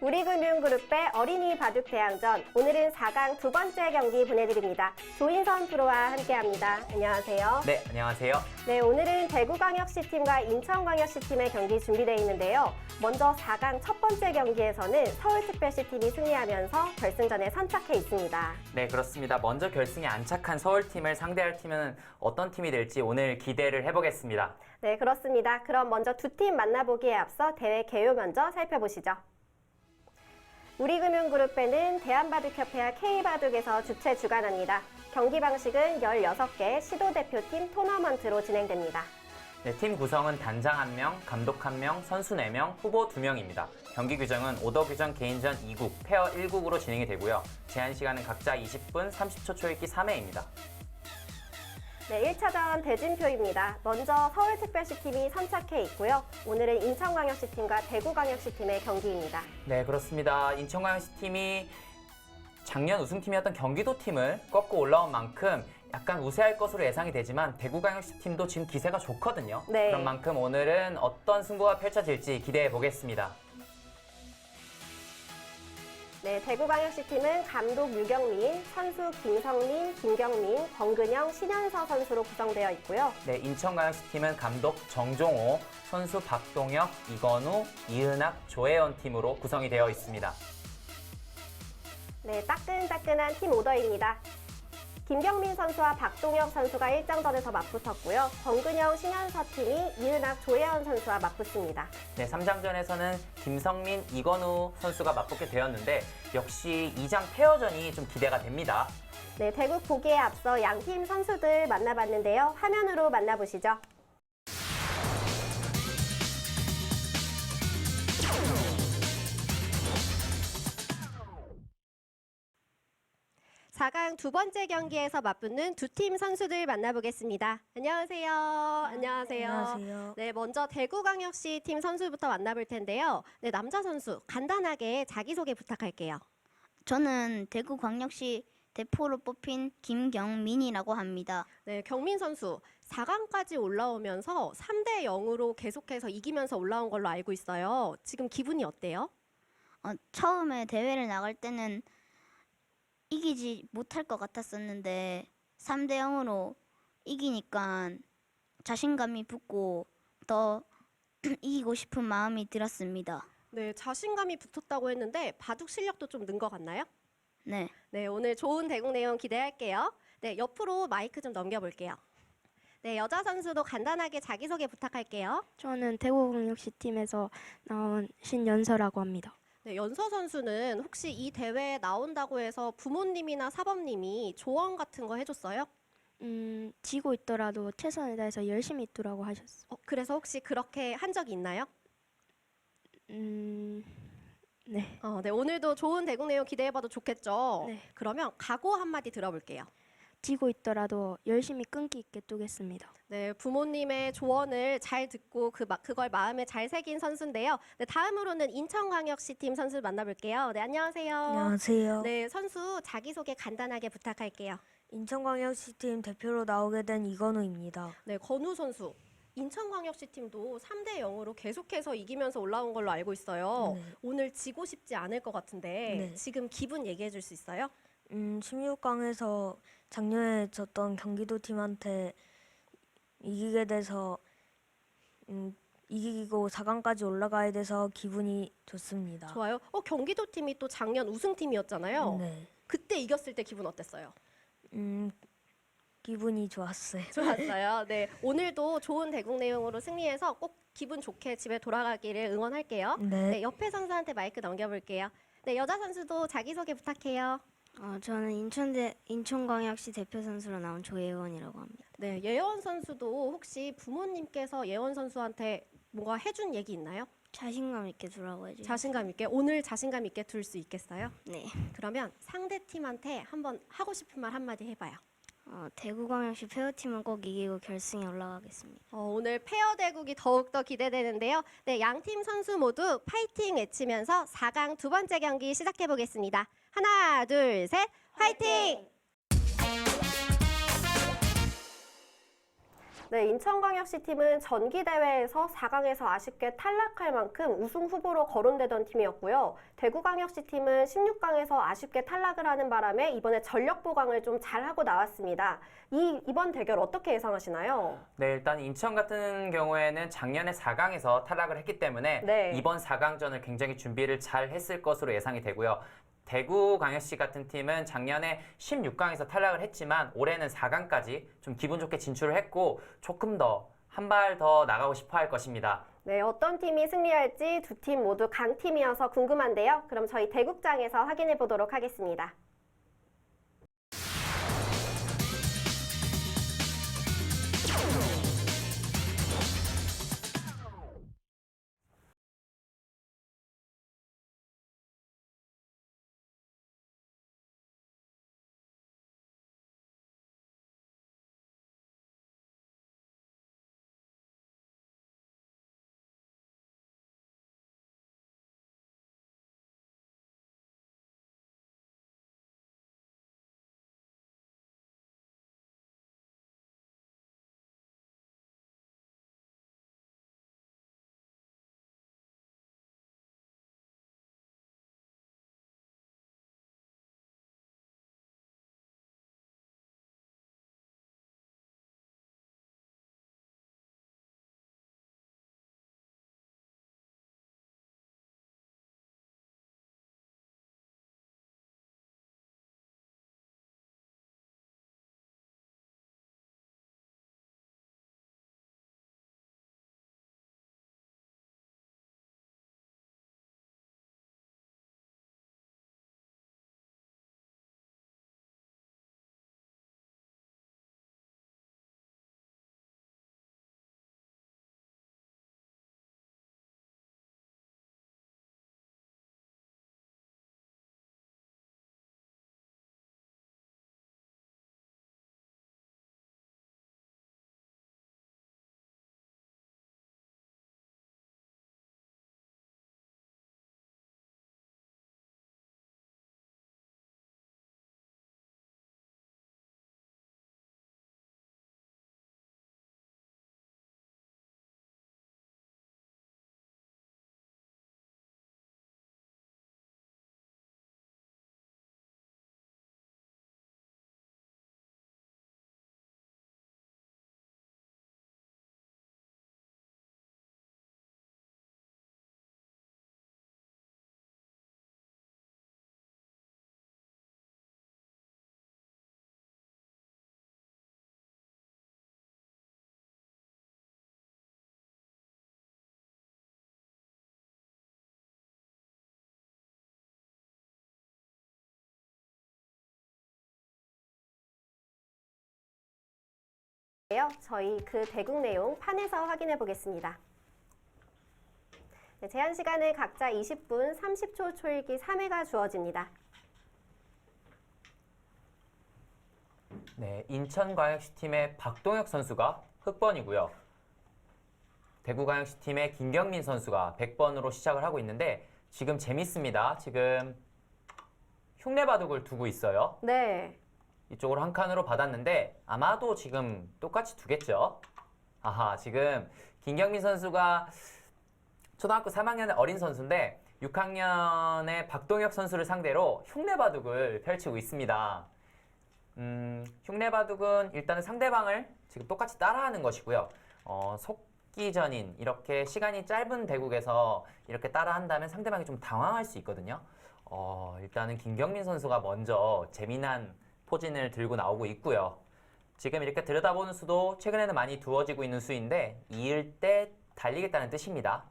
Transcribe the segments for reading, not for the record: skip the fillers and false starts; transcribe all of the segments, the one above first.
우리금융그룹의 어린이 바둑 대항전, 오늘은 4강 두 번째 경기 보내드립니다. 조인선 프로와 함께합니다. 안녕하세요. 네, 안녕하세요. 네, 오늘은 대구광역시팀과 인천광역시팀의 경기 준비되어 있는데요. 먼저 4강 첫 번째 경기에서는 서울특별시팀이 승리하면서 결승전에 선착해 있습니다. 네, 그렇습니다. 먼저 결승에 안착한 서울팀을 상대할 팀은 어떤 팀이 될지 오늘 기대를 해보겠습니다. 네, 그렇습니다. 그럼 먼저 두 팀 만나보기에 앞서 대회 개요 먼저 살펴보시죠. 우리금융그룹배는 대한바둑협회와 K바둑에서 주최 주관합니다. 경기 방식은 16개 시도대표팀 토너먼트로 진행됩니다. 네, 팀 구성은 단장 1명, 감독 1명, 선수 4명, 후보 2명입니다. 경기 규정은 오더 규정 개인전 2국, 페어 1국으로 진행이 되고요. 제한 시간은 각자 20분, 30초 초읽기 3회입니다. 네, 1차전 대진표입니다. 먼저 서울특별시팀이 선착해 있고요. 오늘은 인천광역시팀과 대구광역시팀의 경기입니다. 네, 그렇습니다. 인천광역시팀이 작년 우승팀이었던 경기도팀을 꺾고 올라온 만큼 약간 우세할 것으로 예상이 되지만 대구광역시팀도 지금 기세가 좋거든요. 네. 그런 만큼 오늘은 어떤 승부가 펼쳐질지 기대해 보겠습니다. 네, 대구광역시팀은 감독 유경민, 선수 김성민, 김경민, 권근영, 신현서 선수로 구성되어 있고요. 네, 인천광역시팀은 감독 정종호, 선수 박동혁, 이건우, 이은학, 조혜연 팀으로 구성이 되어 있습니다. 네, 따끈따끈한 팀 오더입니다. 김경민 선수와 박동혁 선수가 1장전에서 맞붙었고요. 권근영, 신현서 팀이 이은학, 조혜연 선수와 맞붙습니다. 네, 3장전에서는 김성민, 이건우 선수가 맞붙게 되었는데 역시 2장 페어전이 좀 기대가 됩니다. 네, 대국 보기에 앞서 양팀 선수들 만나봤는데요. 화면으로 만나보시죠. 사 강 두 번째 경기에서 맞붙는 두 팀 선수들 만나보겠습니다. 안녕하세요. 안녕하세요. 안녕하세요. 네, 먼저 대구광역시 팀 선수부터 만나볼 텐데요. 네, 남자 선수 간단하게 자기소개 부탁할게요. 저는 대구광역시 대표로 뽑힌 김경민이라고 합니다. 네, 경민 선수 4강까지 올라오면서 3대 0으로 계속해서 이기면서 올라온 걸로 알고 있어요. 지금 기분이 어때요? 처음에 대회를 나갈 때는 이기지 못할 것 같았었는데 3대 0으로 이기니까 자신감이 붙고 더 이기고 싶은 마음이 들었습니다. 네, 자신감이 붙었다고 했는데 바둑 실력도 좀 는 것 같나요? 네. 네, 오늘 좋은 대국 내용 기대할게요. 네, 옆으로 마이크 좀 넘겨볼게요. 네, 여자 선수도 간단하게 자기소개 부탁할게요. 저는 대구광역시 팀에서 나온 신연서라고 합니다. 네, 연서 선수는 혹시 이 대회에 나온다고 해서 부모님이나 사범님이 조언 같은 거 해줬어요? 지고 있더라도 최선을 다해서 열심히 있더라고 하셨어요. 그래서 혹시 그렇게 한 적이 있나요? 네. 네, 오늘도 좋은 대국 내용 기대해봐도 좋겠죠? 네. 그러면 각오 한마디 들어볼게요. 지고 있더라도 열심히 끈기 있게 두겠습니다. 네, 부모님의 조언을 잘 듣고 그걸 마음에 잘 새긴 선수인데요. 네, 다음으로는 인천광역시 팀 선수 만나볼게요. 네, 안녕하세요. 안녕하세요. 네, 선수 자기소개 간단하게 부탁할게요. 인천광역시 팀 대표로 나오게 된 이건우입니다. 네, 건우 선수. 인천광역시 팀도 3대 0으로 계속해서 이기면서 올라온 걸로 알고 있어요. 네. 오늘 지고 싶지 않을 것 같은데 네. 지금 기분 얘기해 줄 수 있어요? 16강에서 작년에 졌던 경기도 팀한테 이기게 돼서 이기고 4강까지 올라가야 돼서 기분이 좋습니다. 좋아요. 경기도 팀이 또 작년 우승팀이었잖아요. 네. 그때 이겼을 때 기분 어땠어요? 기분이 좋았어요. 좋았어요. 네, 오늘도 좋은 대국 내용으로 승리해서 꼭 기분 좋게 집에 돌아가기를 응원할게요. 네. 네, 옆에 선수한테 마이크 넘겨볼게요. 네, 여자 선수도 자기소개 부탁해요. 저는 인천광역시 대표 선수로 나온 조예원이라고 합니다. 네, 예원 선수도 혹시 부모님께서 예원 선수한테 뭔가 해준 얘기 있나요? 자신감 있게 두라고 해주세요. 자신감 있게, 오늘 자신감 있게 둘 수 있겠어요? 네. 그러면 상대 팀한테 한번 하고 싶은 말 한마디 해봐요. 대구광역시 페어팀은 꼭 이기고 결승에 올라가겠습니다. 오늘 페어 대국이 더욱더 기대되는데요. 네, 양팀 선수 모두 파이팅 외치면서 4강 두 번째 경기 시작해 보겠습니다. 하나, 둘, 셋, 파이팅! 네, 인천광역시 팀은 전기대회에서 4강에서 아쉽게 탈락할 만큼 우승 후보로 거론되던 팀이었고요. 대구광역시 팀은 16강에서 아쉽게 탈락을 하는 바람에 이번에 전력 보강을 좀 잘하고 나왔습니다. 이번 대결 어떻게 예상하시나요? 네, 일단 인천 같은 경우에는 작년에 4강에서 탈락을 했기 때문에 네. 이번 4강전을 굉장히 준비를 잘 했을 것으로 예상이 되고요. 대구광역시 같은 팀은 작년에 16강에서 탈락을 했지만 올해는 4강까지 좀 기분 좋게 진출을 했고 조금 더 한 발 더 나가고 싶어 할 것입니다. 네, 어떤 팀이 승리할지 두 팀 모두 강팀이어서 궁금한데요. 그럼 저희 대국장에서 확인해 보도록 하겠습니다. 저희 그 대국 내용 판에서 확인해 보겠습니다. 네, 제한 시간은 각자 20분 30초 초읽기 3회가 주어집니다. 네, 인천광역시 팀의 박동혁 선수가 흑번이고요. 대구광역시 팀의 김경민 선수가 100번으로 시작을 하고 있는데 지금 재밌습니다. 지금 흉내바둑을 두고 있어요. 네. 이쪽으로 한 칸으로 받았는데 아마도 지금 똑같이 두겠죠. 아하, 지금 김경민 선수가 초등학교 3학년의 어린 선수인데 6학년의 박동혁 선수를 상대로 흉내바둑을 펼치고 있습니다. 흉내바둑은 일단은 상대방을 지금 똑같이 따라하는 것이고요. 속기전인 이렇게 시간이 짧은 대국에서 이렇게 따라한다면 상대방이 좀 당황할 수 있거든요. 일단은 김경민 선수가 먼저 재미난 포진을 들고 나오고 있고요. 지금 이렇게 들여다보는 수도 최근에는 많이 두어지고 있는 수인데 이을 때 달리겠다는 뜻입니다.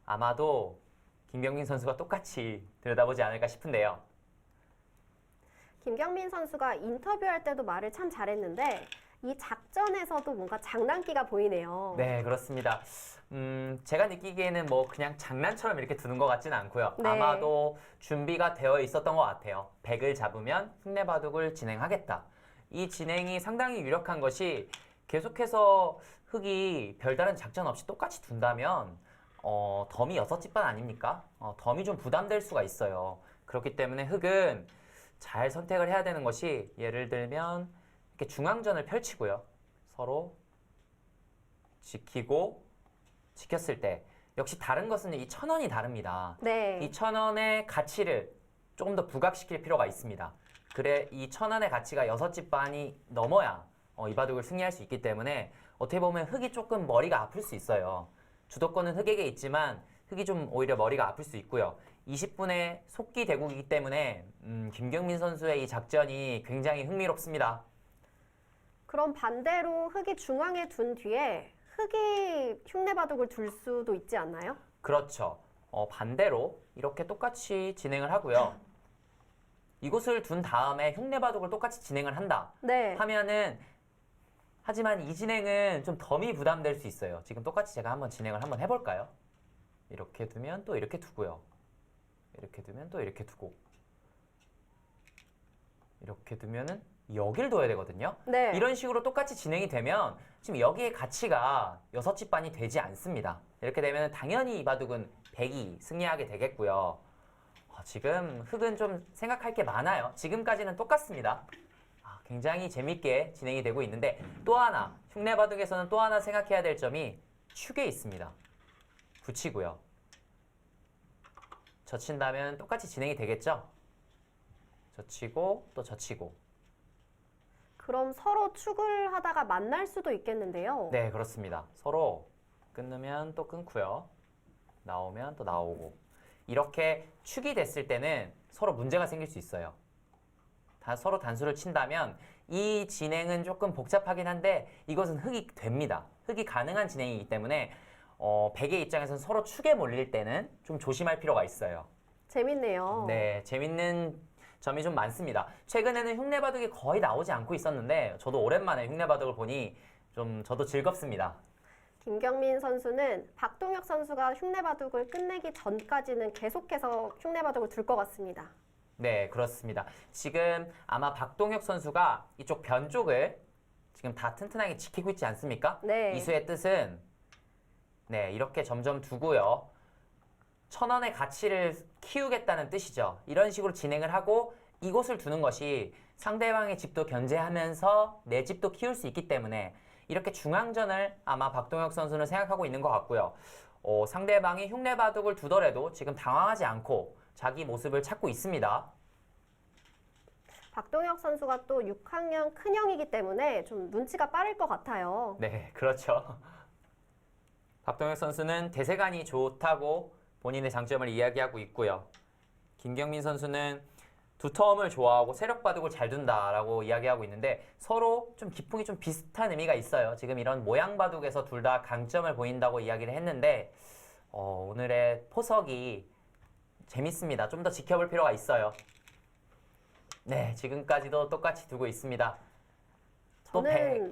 아마도 김경민 선수가 똑같이 들여다보지 않을까 싶은데요. 김경민 선수가 인터뷰할 때도 말을 참 잘했는데 이 작전에서도 뭔가 장난기가 보이네요. 네, 그렇습니다. 제가 느끼기에는 뭐 그냥 장난처럼 이렇게 두는 것 같지는 않고요. 네. 아마도 준비가 되어 있었던 것 같아요. 100을 잡으면 흉내바둑을 진행하겠다. 이 진행이 상당히 유력한 것이 계속해서 흑이 별다른 작전 없이 똑같이 둔다면 덤이 6집반 아닙니까? 덤이 좀 부담될 수가 있어요. 그렇기 때문에 흑은 잘 선택을 해야 되는 것이 예를 들면 이렇게 중앙전을 펼치고요. 서로 지켰을 때 역시 다른 것은 이 천원이 다릅니다. 네. 이 천원의 가치를 조금 더 부각시킬 필요가 있습니다. 그래 이 천원의 가치가 6집 반이 넘어야 이 바둑을 승리할 수 있기 때문에 어떻게 보면 흑이 조금 머리가 아플 수 있어요. 주도권은 흑에게 있지만 흑이 좀 오히려 머리가 아플 수 있고요. 20분의 속기 대국이기 때문에 김경민 선수의 이 작전이 굉장히 흥미롭습니다. 그럼 반대로 흑이 중앙에 둔 뒤에 흑이 흉내바둑을 둘 수도 있지 않나요? 그렇죠. 반대로 이렇게 똑같이 진행을 하고요. 이곳을 둔 다음에 흉내바둑을 똑같이 진행을 한다 네. 하면은 하지만 이 진행은 좀 덤이 부담될 수 있어요. 지금 똑같이 제가 한번 진행을 한번 해볼까요? 이렇게 두면 또 이렇게 두고요. 이렇게 두면 또 이렇게 두고 이렇게 두면은 여길 둬야 되거든요. 네. 이런 식으로 똑같이 진행이 되면 지금 여기의 가치가 6집 반이 되지 않습니다. 이렇게 되면 당연히 이 바둑은 백이 승리하게 되겠고요. 지금 흑은 좀 생각할 게 많아요. 지금까지는 똑같습니다. 굉장히 재밌게 진행이 되고 있는데 또 하나 흉내 바둑에서는 또 하나 생각해야 될 점이 축에 있습니다. 붙이고요. 젖힌다면 똑같이 진행이 되겠죠? 젖히고 또 젖히고. 그럼 서로 축을 하다가 만날 수도 있겠는데요. 네, 그렇습니다. 서로 끊으면 또 끊고요. 나오면 또 나오고. 이렇게 축이 됐을 때는 서로 문제가 생길 수 있어요. 서로 단수를 친다면 이 진행은 조금 복잡하긴 한데 이것은 흑이 됩니다. 흑이 가능한 진행이기 때문에 백의 입장에서는 서로 축에 몰릴 때는 좀 조심할 필요가 있어요. 재밌네요. 네, 재밌는 점이 좀 많습니다. 최근에는 흉내바둑이 거의 나오지 않고 있었는데 저도 오랜만에 흉내바둑을 보니 좀 저도 즐겁습니다. 김경민 선수는 박동혁 선수가 흉내바둑을 끝내기 전까지는 계속해서 흉내바둑을 둘 것 같습니다. 네, 그렇습니다. 지금 아마 박동혁 선수가 이쪽 변 쪽을 지금 다 튼튼하게 지키고 있지 않습니까? 네. 이수의 뜻은 네, 이렇게 점점 두고요. 천원의 가치를 키우겠다는 뜻이죠. 이런 식으로 진행을 하고 이곳을 두는 것이 상대방의 집도 견제하면서 내 집도 키울 수 있기 때문에 이렇게 중앙전을 아마 박동혁 선수는 생각하고 있는 것 같고요. 상대방이 흉내바둑을 두더라도 지금 당황하지 않고 자기 모습을 찾고 있습니다. 박동혁 선수가 또 6학년 큰형이기 때문에 좀 눈치가 빠를 것 같아요. 네, 그렇죠. 박동혁 선수는 대세관이 좋다고 본인의 장점을 이야기하고 있고요. 김경민 선수는 두터움을 좋아하고 세력바둑을 잘 둔다라고 이야기하고 있는데 서로 좀 기풍이 좀 비슷한 의미가 있어요. 지금 이런 모양바둑에서 둘 다 강점을 보인다고 이야기를 했는데 오늘의 포석이 재밌습니다. 좀 더 지켜볼 필요가 있어요. 네, 지금까지도 똑같이 두고 있습니다.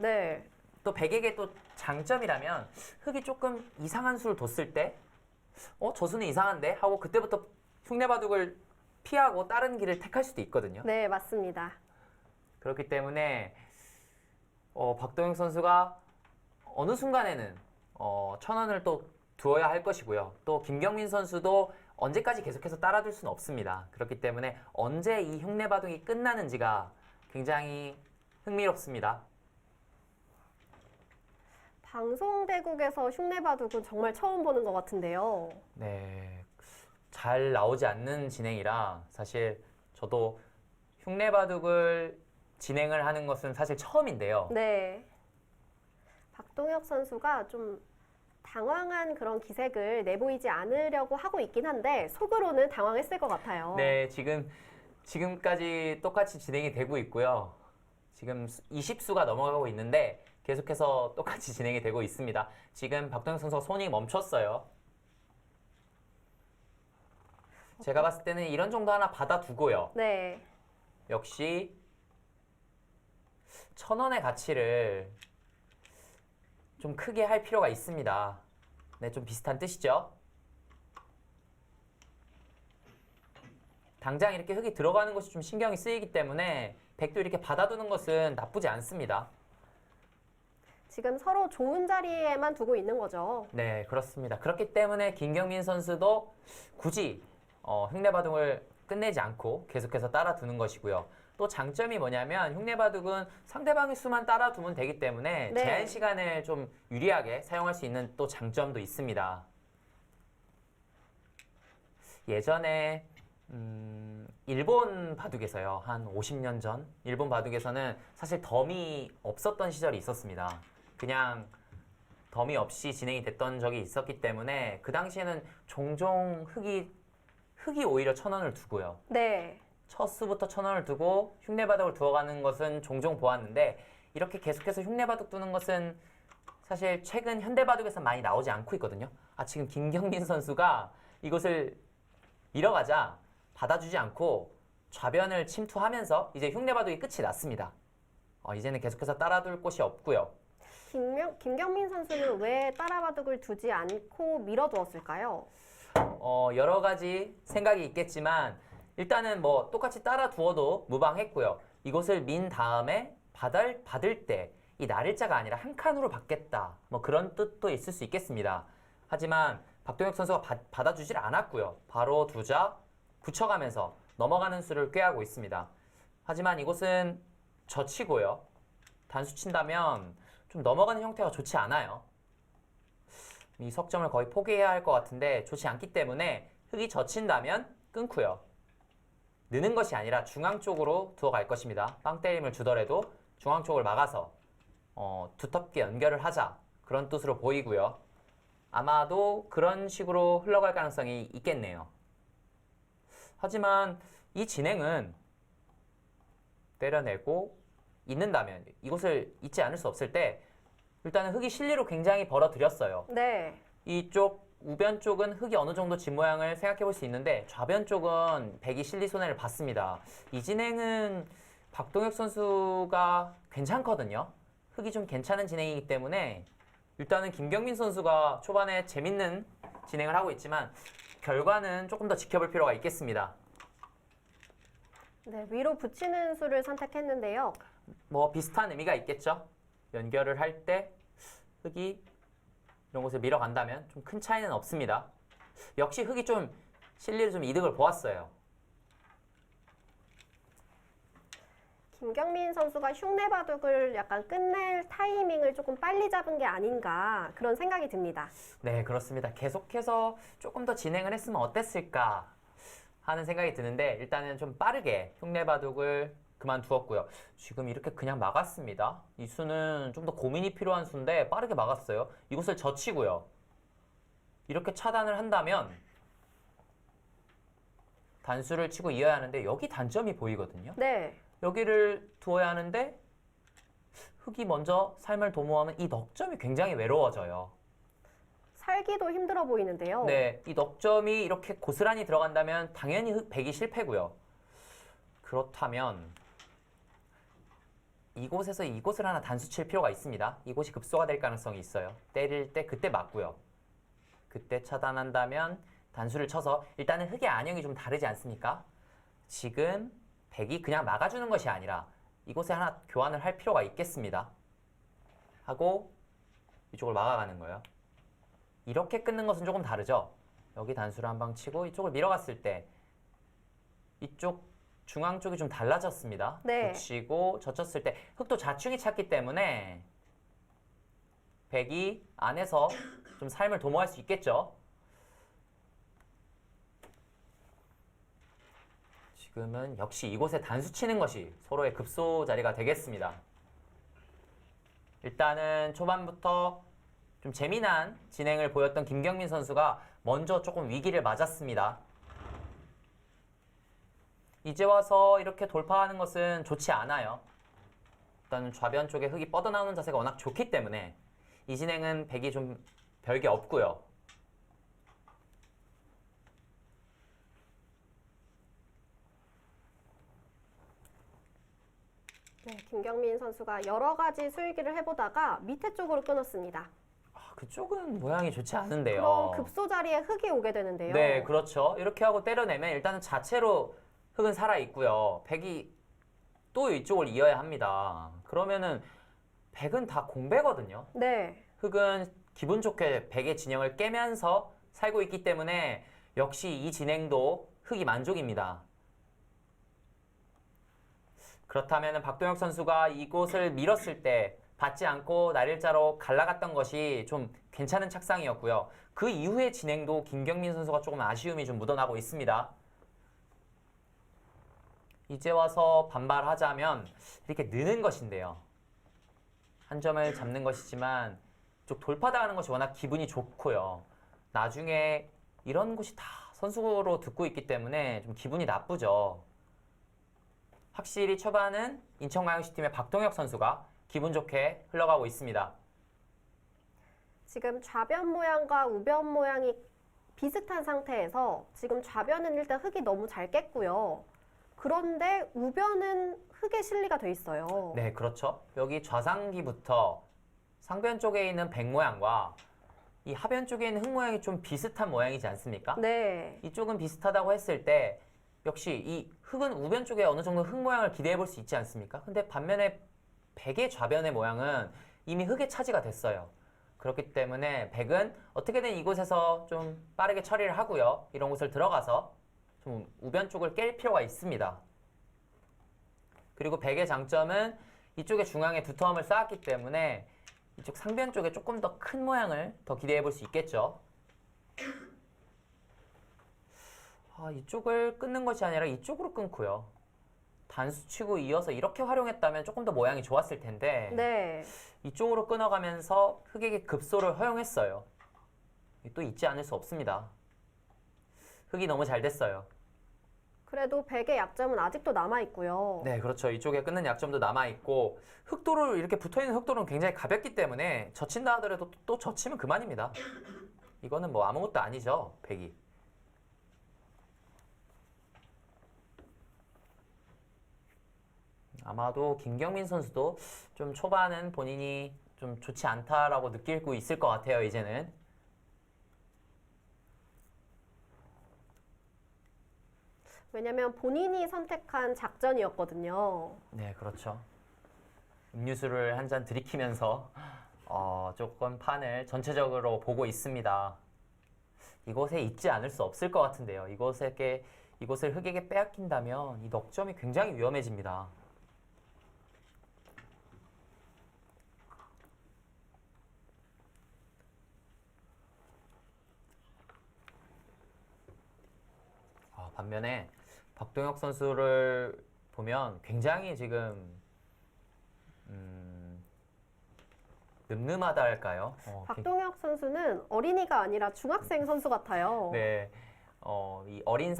네. 또 백에게 또 장점이라면 흑이 조금 이상한 수를 뒀을 때 저 수는 이상한데? 하고 그때부터 흉내바둑을 피하고 다른 길을 택할 수도 있거든요. 네, 맞습니다. 그렇기 때문에 박동혁 선수가 어느 순간에는 천원을 또 두어야 할 것이고요. 또 김경민 선수도 언제까지 계속해서 따라둘 수는 없습니다. 그렇기 때문에 언제 이 흉내바둑이 끝나는지가 굉장히 흥미롭습니다. 방송대국에서 흉내바둑은 정말 처음 보는 것 같은데요. 네, 잘 나오지 않는 진행이라 사실 저도 흉내바둑을 진행을 하는 것은 사실 처음인데요. 네. 박동혁 선수가 좀 당황한 그런 기색을 내보이지 않으려고 하고 있긴 한데 속으로는 당황했을 것 같아요. 네, 지금까지 똑같이 진행이 되고 있고요. 지금 20수가 넘어가고 있는데 계속해서 똑같이 진행이 되고 있습니다. 지금 박동혁 선수가 손이 멈췄어요. 제가 봤을 때는 이런 정도 하나 받아두고요. 네. 역시 천원의 가치를 좀 크게 할 필요가 있습니다. 네, 좀 비슷한 뜻이죠. 당장 이렇게 흙이 들어가는 것이 좀 신경이 쓰이기 때문에 백도 이렇게 받아두는 것은 나쁘지 않습니다. 지금 서로 좋은 자리에만 두고 있는 거죠. 네, 그렇습니다. 그렇기 때문에 김경민 선수도 굳이 흉내바둑을 끝내지 않고 계속해서 따라두는 것이고요. 또 장점이 뭐냐면 흉내바둑은 상대방의 수만 따라두면 되기 때문에 네. 제한 시간을 좀 유리하게 사용할 수 있는 또 장점도 있습니다. 예전에 일본 바둑에서요. 한 50년 전 일본 바둑에서는 사실 덤이 없었던 시절이 있었습니다. 그냥 덤이 없이 진행이 됐던 적이 있었기 때문에 그 당시에는 종종 흑이 오히려 1,000원을 두고요. 네. 첫 수부터 1,000원을 두고 흉내바둑을 두어가는 것은 종종 보았는데 이렇게 계속해서 흉내바둑 두는 것은 사실 최근 현대바둑에서 많이 나오지 않고 있거든요. 지금 김경민 선수가 이것을 밀어가자 받아주지 않고 좌변을 침투하면서 이제 흉내바둑이 끝이 났습니다. 이제는 계속해서 따라둘 곳이 없고요. 김경민 선수는 왜 따라바둑을 두지 않고 밀어두었을까요? 여러 가지 생각이 있겠지만 일단은 뭐 똑같이 따라 두어도 무방했고요. 이것을 민 다음에 받을 때 이 날일자가 아니라 한 칸으로 받겠다. 뭐 그런 뜻도 있을 수 있겠습니다. 하지만 박동혁 선수가 받아주질 않았고요. 바로 두자 붙여가면서 넘어가는 수를 꾀하고 있습니다. 하지만 이곳은 젖히고요. 단수 친다면 좀 넘어가는 형태가 좋지 않아요. 이 석점을 거의 포기해야 할 것 같은데 좋지 않기 때문에 흑이 젖힌다면 끊고요. 느는 것이 아니라 중앙 쪽으로 두어갈 것입니다. 빵 때림을 주더라도 중앙 쪽을 막아서 두텁게 연결을 하자 그런 뜻으로 보이고요. 아마도 그런 식으로 흘러갈 가능성이 있겠네요. 하지만 이 진행은 때려내고 잊는다면 이곳을 잊지 않을 수 없을 때 일단은 흑이 실리로 굉장히 벌어들였어요. 네. 이쪽 우변 쪽은 흑이 어느 정도 진 모양을 생각해 볼 수 있는데 좌변 쪽은 백이 실리 손해를 봤습니다. 이 진행은 박동혁 선수가 괜찮거든요. 흑이 좀 괜찮은 진행이기 때문에 일단은 김경민 선수가 초반에 재밌는 진행을 하고 있지만 결과는 조금 더 지켜볼 필요가 있겠습니다. 네, 위로 붙이는 수를 선택했는데요. 뭐 비슷한 의미가 있겠죠. 연결을 할 때 흑이 이런 곳을 밀어간다면 좀 큰 차이는 없습니다. 역시 흑이 좀 실리를 좀 이득을 보았어요. 김경민 선수가 흉내바둑을 약간 끝낼 타이밍을 조금 빨리 잡은 게 아닌가 그런 생각이 듭니다. 네, 그렇습니다. 계속해서 조금 더 진행을 했으면 어땠을까 하는 생각이 드는데 일단은 좀 빠르게 흉내바둑을 그만두었고요. 지금 이렇게 그냥 막았습니다. 이 수는 좀 더 고민이 필요한 수인데 빠르게 막았어요. 이곳을 젖히고요. 이렇게 차단을 한다면 단수를 치고 이어야 하는데 여기 단점이 보이거든요. 네. 여기를 두어야 하는데 흑이 먼저 삶을 도모하면 이 넉점이 굉장히 외로워져요. 살기도 힘들어 보이는데요. 네, 이 넉점이 이렇게 고스란히 들어간다면 당연히 백이 실패고요. 그렇다면 이곳에서 이곳을 하나 단수 칠 필요가 있습니다. 이곳이 급소가 될 가능성이 있어요. 때릴 때 그때 맞고요. 그때 차단한다면 단수를 쳐서 일단은 흑의 안형이 좀 다르지 않습니까? 지금 백이 그냥 막아주는 것이 아니라 이곳에 하나 교환을 할 필요가 있겠습니다. 하고 이쪽을 막아가는 거예요. 이렇게 끊는 것은 조금 다르죠. 여기 단수를 한 방 치고 이쪽을 밀어갔을 때 이쪽 중앙 쪽이 좀 달라졌습니다. 네. 붙이고 젖혔을 때 흑도 좌충이 찼기 때문에 백이 안에서 좀 삶을 도모할 수 있겠죠. 지금은 역시 이곳에 단수 치는 것이 서로의 급소 자리가 되겠습니다. 일단은 초반부터 좀 재미난 진행을 보였던 김경민 선수가 먼저 조금 위기를 맞았습니다. 이제 와서 이렇게 돌파하는 것은 좋지 않아요. 일단 좌변 쪽에 흑이 뻗어나오는 자세가 워낙 좋기 때문에 이 진행은 백이 좀 별게 없고요. 네, 김경민 선수가 여러 가지 수위기를 해보다가 밑에 쪽으로 끊었습니다. 그쪽은 모양이 좋지 않은데요. 그럼 급소 자리에 흑이 오게 되는데요. 네, 그렇죠. 이렇게 하고 때려내면 일단은 자체로 흑은 살아있고요. 백이 또 이쪽을 이어야 합니다. 그러면은 백은 다 공배거든요. 네. 흑은 기분 좋게 백의 진영을 깨면서 살고 있기 때문에 역시 이 진행도 흑이 만족입니다. 그렇다면 박동혁 선수가 이곳을 밀었을 때 받지 않고 날일자로 갈라갔던 것이 좀 괜찮은 착상이었고요. 그 이후의 진행도 김경민 선수가 조금 아쉬움이 좀 묻어나고 있습니다. 이제 와서 반발하자면 이렇게 느는 것인데요. 한 점을 잡는 것이지만 쪽 돌파당하는 것이 워낙 기분이 좋고요. 나중에 이런 곳이 다 선수로 듣고 있기 때문에 좀 기분이 나쁘죠. 확실히 초반은 인천광역시 팀의 박동혁 선수가 기분 좋게 흘러가고 있습니다. 지금 좌변 모양과 우변 모양이 비슷한 상태에서 지금 좌변은 일단 흙이 너무 잘 깼고요. 그런데 우변은 흙에 실리가 돼 있어요. 네, 그렇죠. 여기 좌상기부터 상변 쪽에 있는 백 모양과 이 하변 쪽에 있는 흙 모양이 좀 비슷한 모양이지 않습니까? 네. 이쪽은 비슷하다고 했을 때 역시 이 흙은 우변 쪽에 어느 정도 흙 모양을 기대해 볼 수 있지 않습니까? 근데 반면에 백의 좌변의 모양은 이미 흙에 차지가 됐어요. 그렇기 때문에 백은 어떻게든 이곳에서 좀 빠르게 처리를 하고요. 이런 곳을 들어가서 좀 우변 쪽을 깰 필요가 있습니다. 그리고 백의 장점은 이쪽에 중앙에 두터움을 쌓았기 때문에 이쪽 상변 쪽에 조금 더 큰 모양을 더 기대해 볼 수 있겠죠. 이쪽을 끊는 것이 아니라 이쪽으로 끊고요. 단수 치고 이어서 이렇게 활용했다면 조금 더 모양이 좋았을 텐데 네. 이쪽으로 끊어가면서 흙에게 급소를 허용했어요. 또 잊지 않을 수 없습니다. 흙이 너무 잘 됐어요. 그래도 백의 약점은 아직도 남아 있고요. 네, 그렇죠. 이쪽에 끊는 약점도 남아있고 흙도를 이렇게 붙어있는 흙돌은 굉장히 가볍기 때문에 젖힌다 하더라도 또 젖히면 그만입니다. 이거는 뭐 아무것도 아니죠, 백이. 아마도 김경민 선수도 좀 초반은 본인이 좀 좋지 않다라고 느끼고 있을 것 같아요, 이제는. 왜냐면 본인이 선택한 작전이었거든요. 네, 그렇죠. 음료수를 한 잔 들이키면서 조금 판을 전체적으로 보고 있습니다. 이곳에 있지 않을 수 없을 것 같은데요. 이곳을 흙에게 빼앗긴다면 이 넉점이 굉장히 위험해집니다. 반면에 박동혁 선수를 보면 굉장히 지금 늠름하다 할까요? 박동혁 선수는 어린이가 아니라 중학생 선수 같아요. 네, 이 어린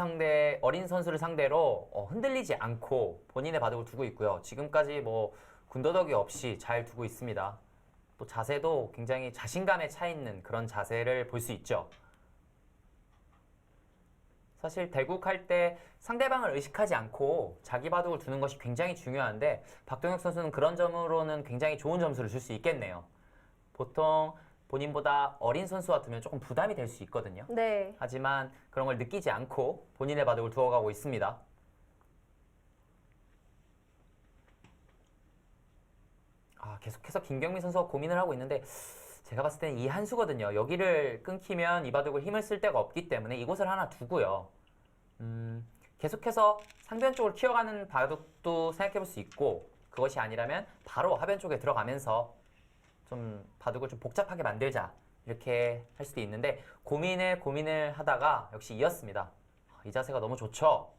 선수를 상대로 흔들리지 않고 본인의 바둑을 두고 있고요. 지금까지 뭐 군더더기 없이 잘 두고 있습니다. 또 자세도 굉장히 자신감에 차 있는 그런 자세를 볼 수 있죠. 사실 대국할 때 상대방을 의식하지 않고 자기 바둑을 두는 것이 굉장히 중요한데 박동혁 선수는 그런 점으로는 굉장히 좋은 점수를 줄 수 있겠네요. 보통 본인보다 어린 선수와 두면 조금 부담이 될 수 있거든요. 네. 하지만 그런 걸 느끼지 않고 본인의 바둑을 두어가고 있습니다. 계속해서 김경민 선수가 고민을 하고 있는데 제가 봤을 때는 이 한 수거든요. 여기를 끊기면 이 바둑을 힘을 쓸 데가 없기 때문에 이곳을 하나 두고요. 계속해서 상변 쪽을 키워가는 바둑도 생각해 볼 수 있고 그것이 아니라면 바로 하변 쪽에 들어가면서 좀 바둑을 좀 복잡하게 만들자 이렇게 할 수도 있는데 고민을 하다가 역시 이었습니다. 이 자세가 너무 좋죠.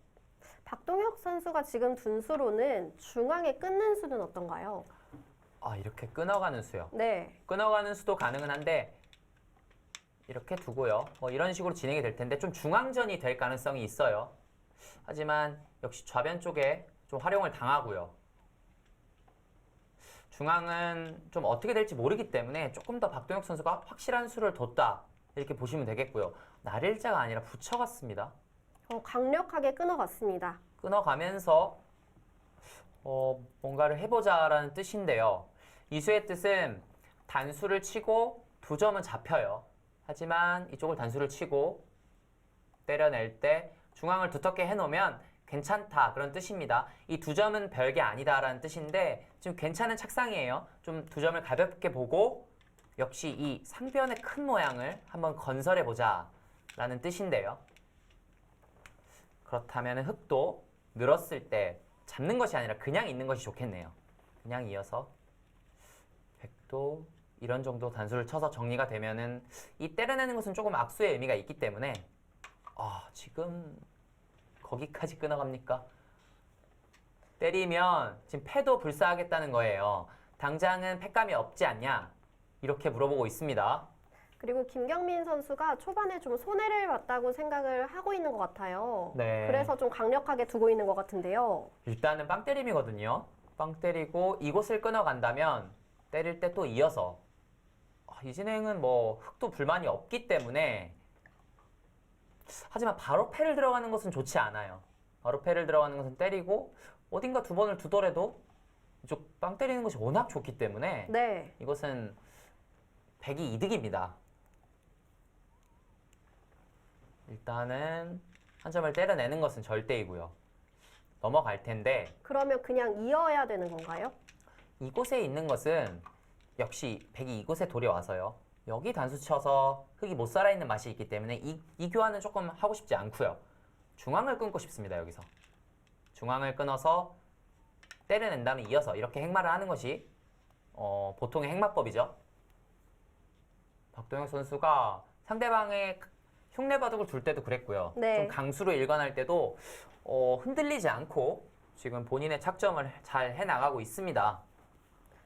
박동혁 선수가 지금 둔 수로는 중앙에 끊는 수는 어떤가요? 이렇게 끊어가는 수요. 네. 끊어가는 수도 가능은 한데 이렇게 두고요. 이런 식으로 진행이 될 텐데 좀 중앙전이 될 가능성이 있어요. 하지만 역시 좌변 쪽에 좀 활용을 당하고요. 중앙은 좀 어떻게 될지 모르기 때문에 조금 더 박동혁 선수가 확실한 수를 뒀다 이렇게 보시면 되겠고요. 날일자가 아니라 붙여갔습니다. 강력하게 끊어갔습니다. 끊어가면서 뭔가를 해보자라는 뜻인데요. 이 수의 뜻은 단수를 치고 두 점은 잡혀요. 하지만 이쪽을 단수를 치고 때려낼 때 중앙을 두텁게 해놓으면 괜찮다 그런 뜻입니다. 이 두 점은 별게 아니다라는 뜻인데 지금 괜찮은 착상이에요. 좀 두 점을 가볍게 보고 역시 이 상변의 큰 모양을 한번 건설해보자 라는 뜻인데요. 그렇다면 흙도 늘었을 때 잡는 것이 아니라 그냥 있는 것이 좋겠네요. 그냥 이어서 백도 이런 정도 단수를 쳐서 정리가 되면은 이 때려내는 것은 조금 악수의 의미가 있기 때문에 지금 거기까지 끊어갑니까? 때리면 지금 패도 불사하겠다는 거예요. 당장은 패감이 없지 않냐? 이렇게 물어보고 있습니다. 그리고 김경민 선수가 초반에 좀 손해를 봤다고 생각을 하고 있는 것 같아요. 네. 그래서 좀 강력하게 두고 있는 것 같은데요. 일단은 빵 때림이거든요. 빵 때리고 이곳을 끊어간다면 때릴 때 또 이어서 이 진행은 뭐 흑도 불만이 없기 때문에 하지만 바로 패를 들어가는 것은 좋지 않아요. 바로 패를 들어가는 것은 때리고 어딘가 두 번을 두더라도 이쪽 빵 때리는 것이 워낙 좋기 때문에 네. 이것은 백이 이득입니다. 일단은 한 점을 때려내는 것은 절대이고요. 넘어갈 텐데 그러면 그냥 이어야 되는 건가요? 이곳에 있는 것은 역시 백이 이곳에 돌이 와서요. 여기 단수 쳐서 흑이 못 살아있는 맛이 있기 때문에 이 교환은 조금 하고 싶지 않고요. 중앙을 끊고 싶습니다. 여기서. 중앙을 끊어서 때려낸 다음에 이어서 이렇게 행마를 하는 것이 보통의 행마법이죠. 박동혁 선수가 상대방의 흉내 바둑을 둘 때도 그랬고요. 네. 좀 강수로 일관할 때도 흔들리지 않고 지금 본인의 착점을 잘 해나가고 있습니다.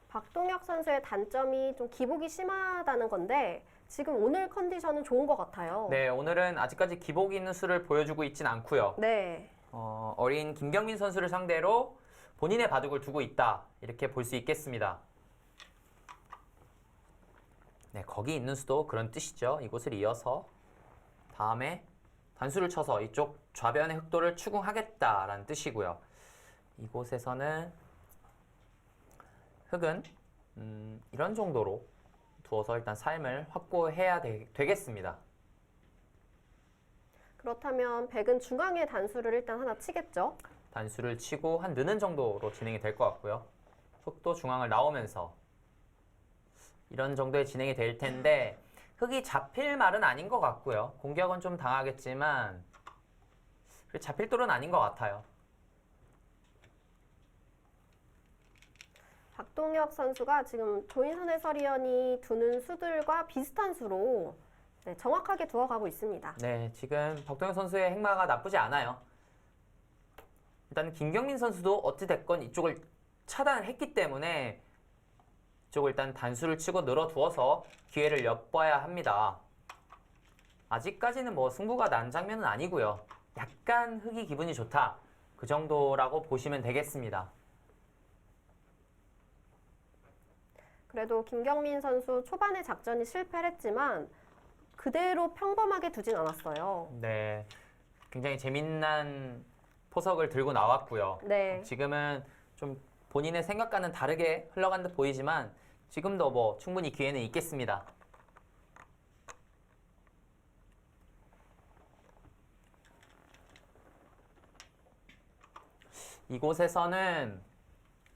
박동혁 선수의 단점이 좀 기복이 심하다는 건데 지금 오늘 컨디션은 좋은 것 같아요. 네, 오늘은 아직까지 기복이 있는 수를 보여주고 있진 않고요. 네. 어린 김경민 선수를 상대로 본인의 바둑을 두고 있다. 이렇게 볼 수 있겠습니다. 네, 거기 있는 수도 그런 뜻이죠. 이곳을 이어서 다음에 단수를 쳐서 이쪽 좌변의 흑도를 추궁하겠다라는 뜻이고요. 이곳에서는 흑은 이런 정도로 두어서 일단 삶을 확보해야 되겠습니다. 그렇다면 백은 중앙에 단수를 일단 하나 치겠죠? 단수를 치고 한 느는 정도로 진행이 될 것 같고요. 흑도 중앙을 나오면서 이런 정도의 진행이 될 텐데 흑이 잡힐 말은 아닌 것 같고요. 공격은 좀 당하겠지만 잡힐 돌은 아닌 것 같아요. 박동혁 선수가 지금 조인선 해설위원이 두는 수들과 비슷한 수로 네, 정확하게 두어가고 있습니다. 네, 지금 박동혁 선수의 행마가 나쁘지 않아요. 일단 김경민 선수도 어찌됐건 이쪽을 차단을 했기 때문에 이쪽을 일단 단수를 치고 늘어두어서 기회를 엿봐야 합니다. 아직까지는 뭐 승부가 난 장면은 아니고요. 약간 흑이 기분이 좋다. 그 정도라고 보시면 되겠습니다. 그래도 김경민 선수 초반에 작전이 실패를 했지만 그대로 평범하게 두진 않았어요. 네, 굉장히 재미난 포석을 들고 나왔고요. 네. 지금은 좀 본인의 생각과는 다르게 흘러간 듯 보이지만 지금도 뭐 충분히 기회는 있겠습니다. 이곳에서는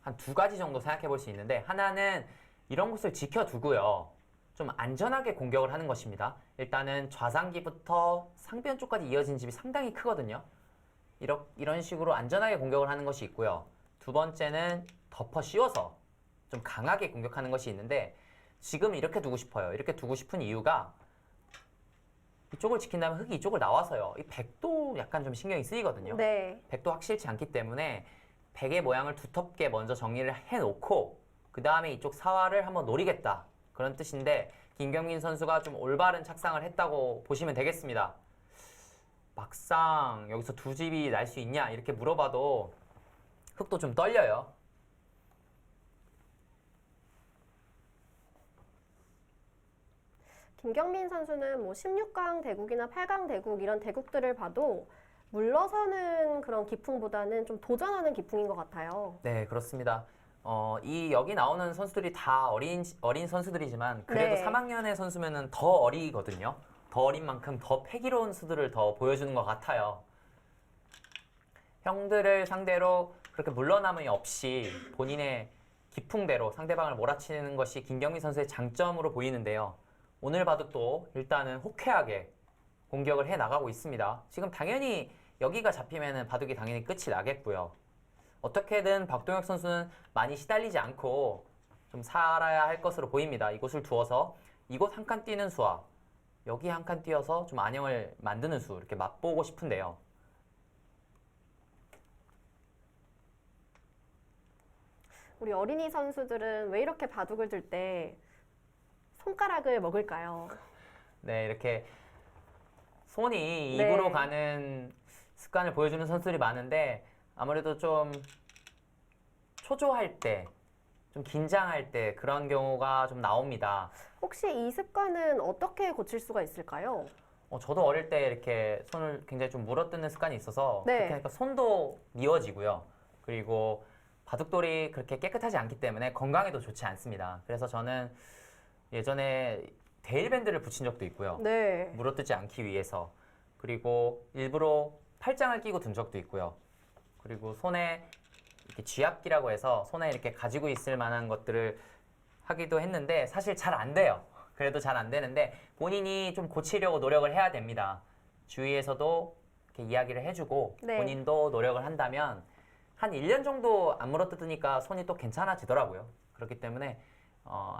한 두 가지 정도 생각해 볼 수 있는데 하나는 이런 곳을 지켜두고요. 좀 안전하게 공격을 하는 것입니다. 일단은 좌상기부터 상변 쪽까지 이어진 집이 상당히 크거든요. 이런 식으로 안전하게 공격을 하는 것이 있고요. 두 번째는 덮어 씌워서 좀 강하게 공격하는 것이 있는데 지금 이렇게 두고 싶어요. 이렇게 두고 싶은 이유가 이쪽을 지킨다면 흑이 이쪽을 나와서요. 이 백도 약간 좀 신경이 쓰이거든요. 네. 백도 확실치 않기 때문에 백의 모양을 두텁게 먼저 정리를 해놓고 그 다음에 이쪽 사활을 한번 노리겠다. 그런 뜻인데 김경민 선수가 좀 올바른 착상을 했다고 보시면 되겠습니다. 막상 여기서 두 집이 날 수 있냐 이렇게 물어봐도 흑도 좀 떨려요. 김경민 선수는 뭐 16강 대국이나 8강 대국 이런 대국들을 봐도 물러서는 그런 기풍보다는 좀 도전하는 기풍인 것 같아요. 네, 그렇습니다. 여기 나오는 선수들이 다 어린 선수들이지만 그래도 네. 3학년의 선수면은 더 어리거든요. 더 어린 만큼 더 패기로운 수들을 더 보여주는 것 같아요. 형들을 상대로 그렇게 물러남이 없이 본인의 기풍대로 상대방을 몰아치는 것이 김경민 선수의 장점으로 보이는데요. 오늘 바둑도 일단은 호쾌하게 공격을 해 나가고 있습니다. 지금 당연히 여기가 잡히면은 바둑이 당연히 끝이 나겠고요. 어떻게든 박동혁 선수는 많이 시달리지 않고 좀 살아야 할 것으로 보입니다. 이곳을 두어서 이곳 한 칸 뛰는 수와 여기 한 칸 뛰어서 좀 안형을 만드는 수 이렇게 맛보고 싶은데요. 우리 어린이 선수들은 왜 이렇게 바둑을 둘 때 손가락을 먹을까요? 네, 이렇게 손이 네. 입으로 가는 습관을 보여주는 선수들이 많은데 아무래도 좀 초조할 때, 좀 긴장할 때 그런 경우가 좀 나옵니다. 혹시 이 습관은 어떻게 고칠 수가 있을까요? 저도 어릴 때 이렇게 손을 굉장히 좀 물어뜯는 습관이 있어서 네. 그렇게 하니까 손도 미워지고요. 그리고 바둑돌이 그렇게 깨끗하지 않기 때문에 건강에도 좋지 않습니다. 그래서 저는 예전에 데일밴드를 붙인 적도 있고요. 네. 물어뜯지 않기 위해서. 그리고 일부러 팔짱을 끼고 둔 적도 있고요. 그리고 손에 이렇게 쥐압기라고 해서 손에 이렇게 가지고 있을 만한 것들을 하기도 했는데 사실 잘 안 돼요. 그래도 잘 안 되는데 본인이 좀 고치려고 노력을 해야 됩니다. 주위에서도 이렇게 이야기를 해주고 네. 본인도 노력을 한다면 한 1년 정도 안 물어뜯으니까 손이 또 괜찮아지더라고요. 그렇기 때문에